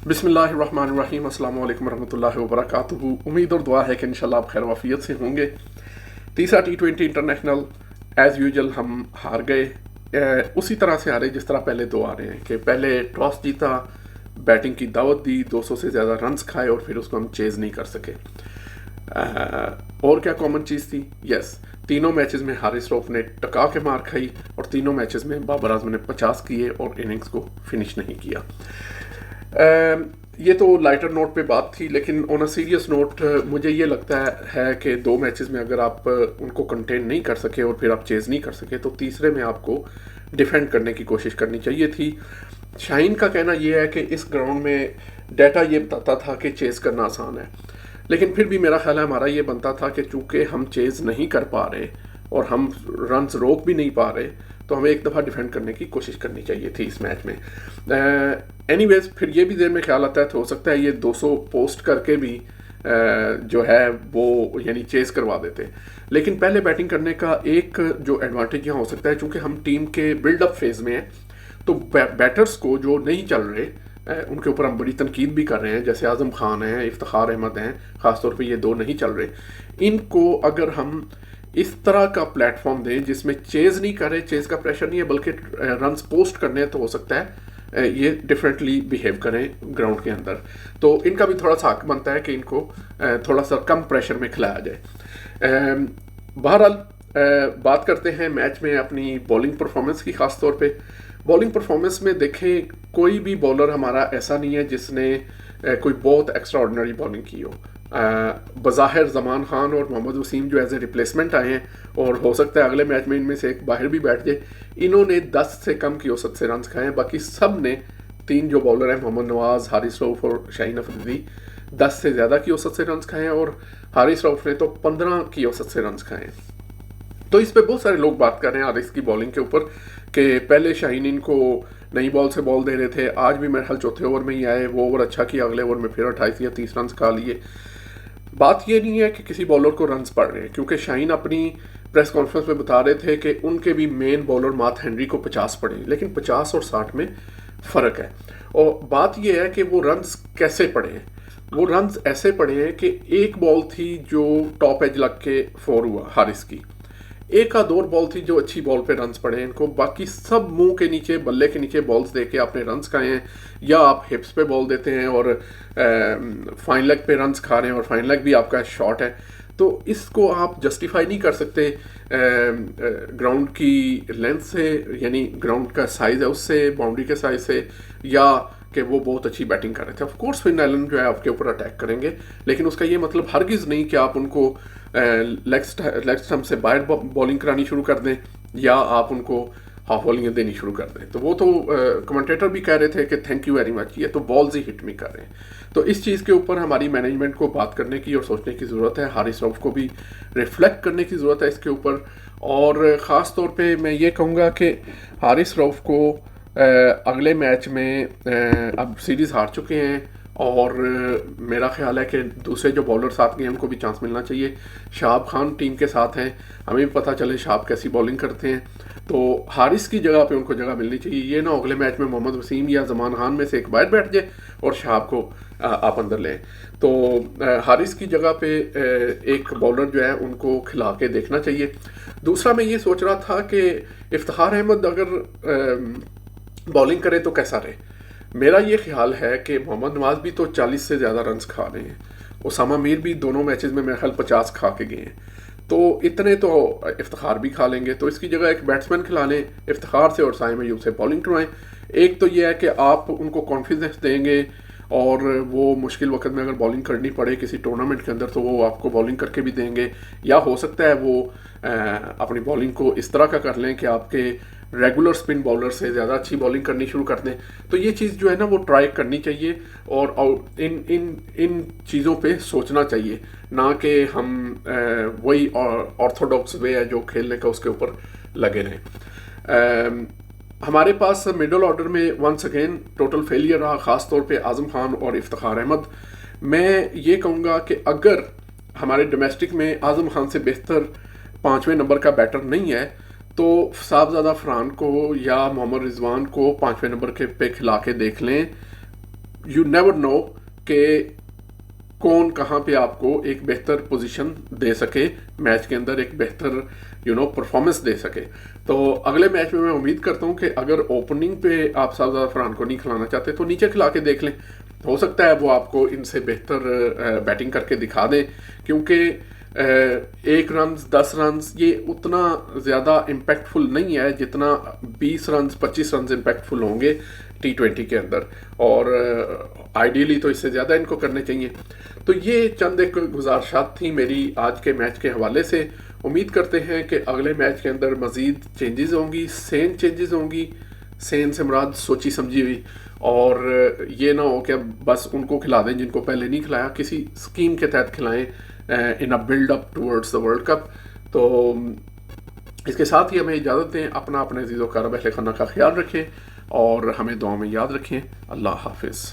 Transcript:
बिस्मिल्लाहिर्रहमानिर्रहीम अस्सलाम वालेकुम रहमतुल्लाहि व बरकातुहू। उम्मीद और दुआ है कि इंशाल्लाह आप खैर वाफियत से होंगे। तीसरा T20 इंटरनेशनल एज़ यूजुअल हम हार गए। उसी तरह से हारे जिस तरह पहले दो आ रहे हैं कि पहले टॉस जीता, बैटिंग की दावत दी, 200 से ज़्यादा रन्स खाए और फिर उसको हम चेज़ नहीं कर सके। और क्या कॉमन चीज़ थी? यस, तीनों मैचेस में हारिस रऊफ ने टका के मार खाई और तीनों मैचेस में बाबर आजम ने 50 किए और इनिंग्स को फिनिश नहीं किया। ये तो लाइटर नोट पे बात थी, लेकिन ऑन अ सीरियस नोट मुझे ये लगता है कि दो मैचेस में अगर आप उनको कंटेन नहीं कर सके और फिर आप चेज़ नहीं कर सके तो तीसरे में आपको डिफेंड करने की कोशिश करनी चाहिए थी। शाहीन का कहना यह है कि इस ग्राउंड में डाटा ये बताता था कि चेज़ करना आसान है, लेकिन फिर भी मेरा ख्याल है हमारा ये बनता था कि चूँकि हम चेज़ नहीं कर पा रहे और हम रन्स रोक भी नहीं पा रहे तो हमें एक दफ़ा डिफेंड करने की कोशिश करनी चाहिए थी इस मैच में। एनीवेज फिर ये भी देर में ख्याल आता है तो हो सकता है ये 200 पोस्ट करके भी जो है वो यानी चेज़ करवा देते, लेकिन पहले बैटिंग करने का एक जो एडवांटेज यहाँ हो सकता है, चूँकि हम टीम के बिल्डअप फेज़ में हैं तो बैटर्स को जो नहीं चल रहे उनके ऊपर हम बड़ी तनकीद भी कर रहे हैं, जैसे आज़म खान हैं, इफ्तिखार अहमद हैं, ख़ासतौर पे ये दो नहीं चल रहे। इनको अगर हम इस तरह का प्लेटफॉर्म दें जिसमें चेज़ नहीं करे, चेज़ का प्रेशर नहीं है बल्कि रन्स पोस्ट करने हैं, तो हो सकता है ये डिफरेंटली बिहेव करें ग्राउंड के अंदर। तो इनका भी थोड़ा सा हक बनता है कि इनको थोड़ा सा कम प्रेशर में खिलाया जाए। बहरहाल बात करते हैं मैच में अपनी बॉलिंग परफॉर्मेंस की। ख़ास तौर पे बॉलिंग परफॉर्मेंस में देखें, कोई भी बॉलर हमारा ऐसा नहीं है जिसने कोई बहुत एक्स्ट्रा ऑर्डिनरी बॉलिंग की हो। बज़ाहिर ज़मान खान और मोहम्मद वसीम जो एज ए रिप्लेसमेंट आए हैं और हो सकता है अगले मैच में इनमें से एक बाहर भी बैठ जाए, इन्होंने 10 से कम की औसत से रन्स खाए हैं। बाकी सब ने, तीन जो बॉलर हैं मोहम्मद नवाज़, हारिस रऊफ और शाहीन अफरीदी, 10 से ज़्यादा की औसत से रन्स खाए हैं और हारिस रऊफ ने तो 15 की औसत से रन्स खाए हैं। तो इस पे बहुत सारे लोग बात कर रहे हैं हारिस की बॉलिंग के ऊपर कि पहले शाहीन इनको नई बॉल से बॉल दे रहे थे, आज भी मेरे ख्याल चौथे ओवर में ही आए, वो ओवर अच्छा किया, अगले ओवर में फिर 28 या 30 रन खा लिए। बात ये नहीं है कि किसी बॉलर को रन्स पड़ रहे हैं, क्योंकि शाहीन अपनी प्रेस कॉन्फ्रेंस में बता रहे थे कि उनके भी मेन बॉलर माथ हेनरी को 50 पड़े, लेकिन 50 और 60 में फ़र्क है। और बात यह है कि वो रन्स कैसे पड़े हैं। वो रन्स ऐसे पड़े हैं कि एक बॉल थी जो टॉप एज लग के 4 हुआ हारिस की, एक आध और बॉल थी जो अच्छी बॉल पे रन्स पड़े हैं इनको, बाकी सब मुंह के नीचे, बल्ले के नीचे बॉल्स देके आपने रन्स खाए हैं, या आप हिप्स पे बॉल देते हैं और फाइन लेग पे रन्स खा रहे हैं और फाइन लेग भी आपका शॉट है। तो इसको आप जस्टिफाई नहीं कर सकते ग्राउंड की लेंथ से, यानी ग्राउंड का साइज़ है उससे, बाउंड्री के साइज़ से, या कि वो बहुत अच्छी बैटिंग कर रहे थे। ऑफ कोर्स फिन एलन जो है आपके ऊपर अटैक करेंगे, लेकिन उसका ये मतलब हरगिज़ नहीं कि आप उनको लेग स्टम्प से बाहर बॉलिंग करानी शुरू कर दें या आप उनको हाफ बॉलिंग देनी शुरू कर दें। तो वो तो कमेंटेटर भी कह रहे थे कि थैंक यू वेरी मच, ये तो बॉल्स ही हिट नहीं कर रहे हैं। तो इस चीज़ के ऊपर हमारी मैनेजमेंट को बात करने की और सोचने की ज़रूरत है। हारिस रऊफ को भी रिफ्लेक्ट करने की ज़रूरत है इसके ऊपर। और ख़ास तौर पे मैं ये कहूँगा कि हारिस रऊफ को अगले मैच में अब सीरीज़ हार चुके हैं और मेरा ख्याल है कि दूसरे जो बॉलर साथ गए उनको भी चांस मिलना चाहिए। शाहाब खान टीम के साथ हैं, हमें भी पता चले शाहाब कैसी बॉलिंग करते हैं, तो हारिस की जगह पे उनको जगह मिलनी चाहिए। ये ना अगले मैच में मोहम्मद वसीम या ज़मान खान में से एक बाहर बैठ जाए और शाहाब को आप अंदर लें। तो हारिस की जगह पे एक बॉलर जो है उनको खिला के देखना चाहिए। दूसरा मैं ये सोच रहा था कि इफ्तिखार अहमद अगर बॉलिंग करे तो कैसा रहे। मेरा ये ख्याल है कि मोहम्मद नवाज़ भी तो 40 से ज़्यादा रन्स खा रहे हैं, उसामा मीर भी दोनों मैचेस में मेरे ख्याल 50 खा के गए हैं, तो इतने तो इफ्तिखार भी खा लेंगे। तो इसकी जगह एक बैट्समैन खिला लें इफ्तिखार से और साइम अयूब से बॉलिंग करवाएं। एक तो ये है कि आप उनको कॉन्फिडेंस देंगे और वो मुश्किल वक्त में अगर बॉलिंग करनी पड़े किसी टूर्नामेंट के अंदर तो वो आपको बॉलिंग करके भी देंगे, या हो सकता है वो अपनी बॉलिंग को इस तरह का कर लें कि आपके रेगुलर स्पिन बॉलर से ज़्यादा अच्छी बॉलिंग करनी शुरू कर दें। तो ये चीज़ जो है ना वो ट्राई करनी चाहिए और इन इन इन चीज़ों पे सोचना चाहिए, ना कि हम वही ऑर्थोडॉक्स वे है जो खेलने का उसके ऊपर लगे रहें। हमारे पास मिडल ऑर्डर में वंस अगेन टोटल फेलियर रहा, ख़ास तौर पे आज़म खान और इफ्तिखार अहमद। मैं ये कहूँगा कि अगर हमारे डोमेस्टिक में आज़म खान से बेहतर 5वें नंबर का बैटर नहीं है तो साहबजादा फरहान को या मोहम्मद रिजवान को 5वें नंबर के पे खिला के देख लें। यू नेवर नो कि कौन कहाँ पे आपको एक बेहतर पोजीशन दे सके, मैच के अंदर एक बेहतर परफॉर्मेंस दे सके। तो अगले मैच में मैं उम्मीद करता हूँ कि अगर ओपनिंग पे आप साजिद अफरान को नहीं खिलाना चाहते तो नीचे खिला के देख लें, हो सकता है वो आपको इनसे बेहतर बैटिंग करके दिखा दें, क्योंकि 1 रन 10 रन ये उतना ज़्यादा इम्पैक्टफुल नहीं है जितना 20 रन 25 रन इम्पैक्टफुल होंगे T20 के अंदर, और आइडियली तो इससे ज़्यादा इनको करने चाहिए। तो ये चंद एक गुजारिशात थी मेरी आज के मैच के हवाले से। उम्मीद करते हैं कि अगले मैच के अंदर मज़ीद चेंजेस होंगी, सेन चेंजेस होंगी, सेन से मुराद सोची समझी हुई, और ये ना हो कि बस उनको खिला दें जिनको पहले नहीं खिलाया, किसी स्कीम के तहत खिलाएं in a build up towards the world cup. तो इसके साथ ही हमें इजाज़त दें, अपना अपने अज़ीज़ व क़रीब अहल खाना का ख्याल रखें और हमें दुआ में याद रखें। अल्लाह हाफिज़।